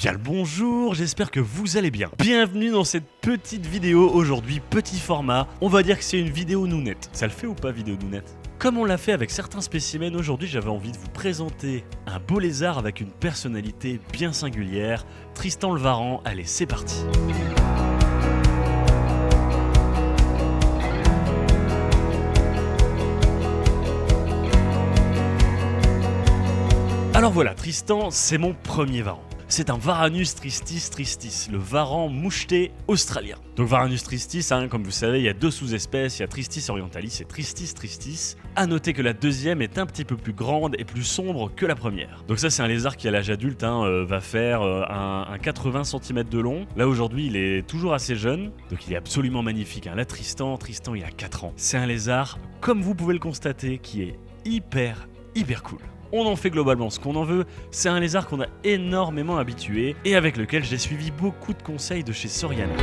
Bien le bonjour, j'espère que vous allez bien. Bienvenue dans cette petite vidéo aujourd'hui, petit format. On va dire que c'est une vidéo nounette. Ça le fait ou pas vidéo nounette? Comme on l'a fait avec certains spécimens, aujourd'hui j'avais envie de vous présenter un beau lézard avec une personnalité bien singulière. Tristan le Varan, allez c'est parti. Alors voilà, Tristan, c'est mon premier varan. C'est un Varanus tristis tristis, le varan moucheté australien. Donc Varanus tristis, comme vous savez, il y a deux sous-espèces, il y a Tristis orientalis et Tristis tristis. A noter que la deuxième est un petit peu plus grande et plus sombre que la première. Donc ça c'est un lézard qui à l'âge adulte va faire un 80 cm de long. Là aujourd'hui il est toujours assez jeune, donc il est absolument magnifique. Là Tristan il a 4 ans. C'est un lézard, comme vous pouvez le constater, qui est hyper cool. On en fait globalement ce qu'on en veut, c'est un lézard qu'on a énormément habitué et avec lequel j'ai suivi beaucoup de conseils de chez Soriana.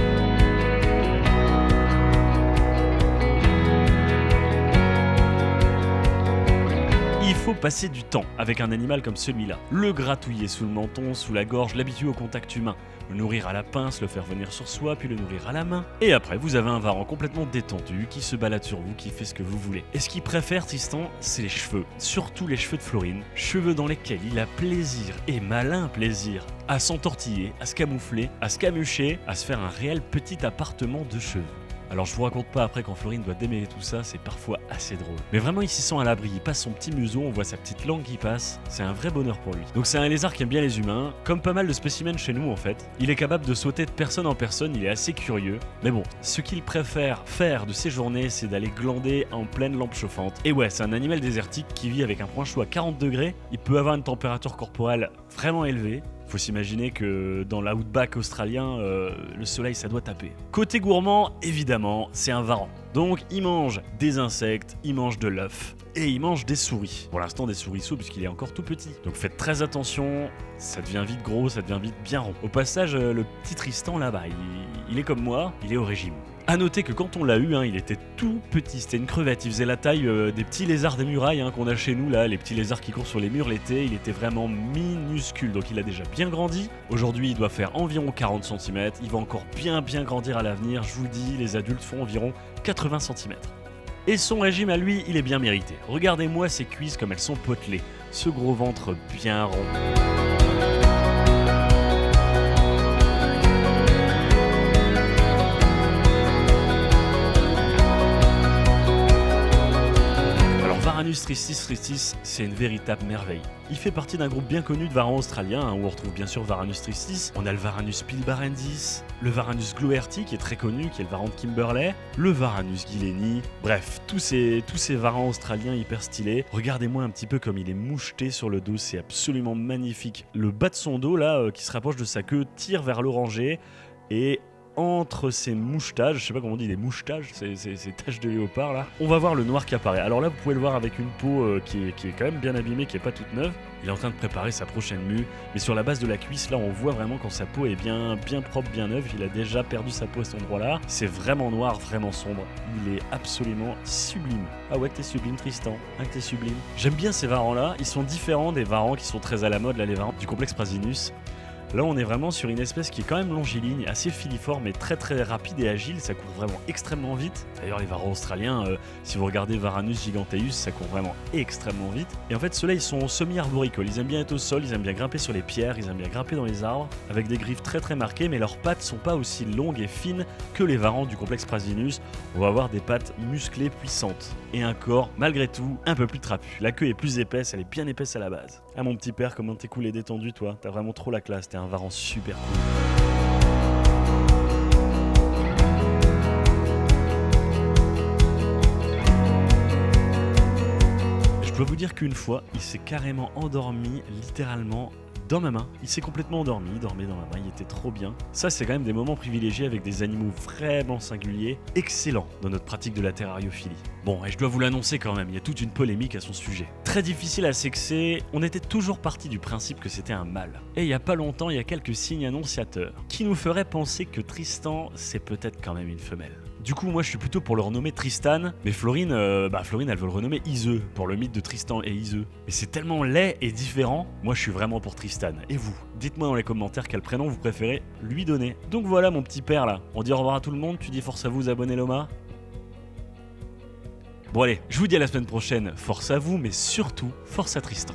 Il faut passer du temps avec un animal comme celui-là. Le gratouiller sous le menton, sous la gorge, l'habituer au contact humain. Le nourrir à la pince, le faire venir sur soi, puis le nourrir à la main. Et après, vous avez un varan complètement détendu, qui se balade sur vous, qui fait ce que vous voulez. Et ce qu'il préfère, Tristan, c'est les cheveux. Surtout les cheveux de Florine. Cheveux dans lesquels il a plaisir, et malin plaisir, à s'entortiller, à se camoufler, à se camucher, à se faire un réel petit appartement de cheveux. Alors je vous raconte pas après quand Florine doit démêler tout ça, c'est parfois assez drôle. Mais vraiment il s'y sent à l'abri, il passe son petit museau, on voit sa petite langue qui passe, c'est un vrai bonheur pour lui. Donc c'est un lézard qui aime bien les humains, comme pas mal de spécimens chez nous en fait. Il est capable de sauter de personne en personne, il est assez curieux. Mais bon, ce qu'il préfère faire de ses journées, c'est d'aller glander en pleine lampe chauffante. Et ouais, c'est un animal désertique qui vit avec un point chaud à 40 degrés, il peut avoir une température corporelle vraiment élevée. Faut s'imaginer que dans l'outback australien, le soleil ça doit taper. Côté gourmand, évidemment, c'est un varan. Donc il mange des insectes, il mange de l'œuf et il mange des souris. Pour l'instant des souriceaux puisqu'il est encore tout petit. Donc faites très attention, ça devient vite gros, ça devient vite bien rond. Au passage, le petit Tristan là-bas, il est comme moi, il est au régime. A noter que quand on l'a eu, il était tout petit, c'était une crevette, il faisait la taille des petits lézards des murailles qu'on a chez nous là, les petits lézards qui courent sur les murs l'été, il était vraiment minuscule, donc il a déjà bien grandi. Aujourd'hui il doit faire environ 40 cm, il va encore bien grandir à l'avenir, je vous le dis, les adultes font environ 80 cm. Et son régime à lui, il est bien mérité. Regardez-moi ses cuisses comme elles sont potelées, ce gros ventre bien rond. Varanus tristis tristis, c'est une véritable merveille. Il fait partie d'un groupe bien connu de varans australiens, où on retrouve bien sûr Varanus tristis. On a le Varanus pilbarendis, le Varanus gloerti qui est très connu, qui est le varan de Kimberley, le Varanus guileni. Bref, tous ces varans australiens hyper stylés. Regardez-moi un petit peu comme il est moucheté sur le dos, c'est absolument magnifique. Le bas de son dos là, qui se rapproche de sa queue, tire vers l'oranger et entre ces mouchetages, je sais pas comment on dit, les mouchetages, ces taches de léopard là, on va voir le noir qui apparaît. Alors là vous pouvez le voir avec une peau qui est quand même bien abîmée, qui est pas toute neuve. Il est en train de préparer sa prochaine mue, mais sur la base de la cuisse là on voit vraiment quand sa peau est bien propre, bien neuve. Il a déjà perdu sa peau à cet endroit là, c'est vraiment noir, vraiment sombre. Il est absolument sublime. Ah ouais que t'es sublime Tristan, que t'es sublime. J'aime bien ces varans là, ils sont différents des varans qui sont très à la mode là, les varans du complexe Prasinus. Là on est vraiment sur une espèce qui est quand même longiligne, assez filiforme et très rapide et agile, ça court vraiment extrêmement vite. D'ailleurs les varans australiens, si vous regardez Varanus giganteus, ça court vraiment extrêmement vite. Et en fait ceux-là ils sont semi-arboricoles, ils aiment bien être au sol, ils aiment bien grimper sur les pierres, ils aiment bien grimper dans les arbres, avec des griffes très marquées, mais leurs pattes sont pas aussi longues et fines que les varans du complexe Prasinus. On va avoir des pattes musclées puissantes, et un corps malgré tout un peu plus trapu. La queue est plus épaisse, elle est bien épaisse à la base. Ah mon petit père, comment t'es cool et détendu toi, t'as vraiment trop la classe, t'es un varan super cool. Je dois vous dire qu'une fois, il s'est carrément endormi, littéralement, dans ma main. Il s'est complètement endormi, il dormait dans ma main, il était trop bien. Ça, c'est quand même des moments privilégiés avec des animaux vraiment singuliers, excellents dans notre pratique de la terrariophilie. Bon, et je dois vous l'annoncer quand même, il y a toute une polémique à son sujet. Très difficile à sexer, on était toujours parti du principe que c'était un mâle. Et il y a pas longtemps, il y a quelques signes annonciateurs qui nous feraient penser que Tristan, c'est peut-être quand même une femelle. Du coup, moi je suis plutôt pour le renommer Tristan, mais Florine, Florine elle veut le renommer Iseux, pour le mythe de Tristan et Iseux. Mais c'est tellement laid et différent, moi je suis vraiment pour Tristan. Et vous? Dites-moi dans les commentaires quel prénom vous préférez lui donner. Donc voilà mon petit père là, on dit au revoir à tout le monde, tu dis force à vous, abonnez Loma. Bon allez, je vous dis à la semaine prochaine, force à vous, mais surtout, force à Tristan.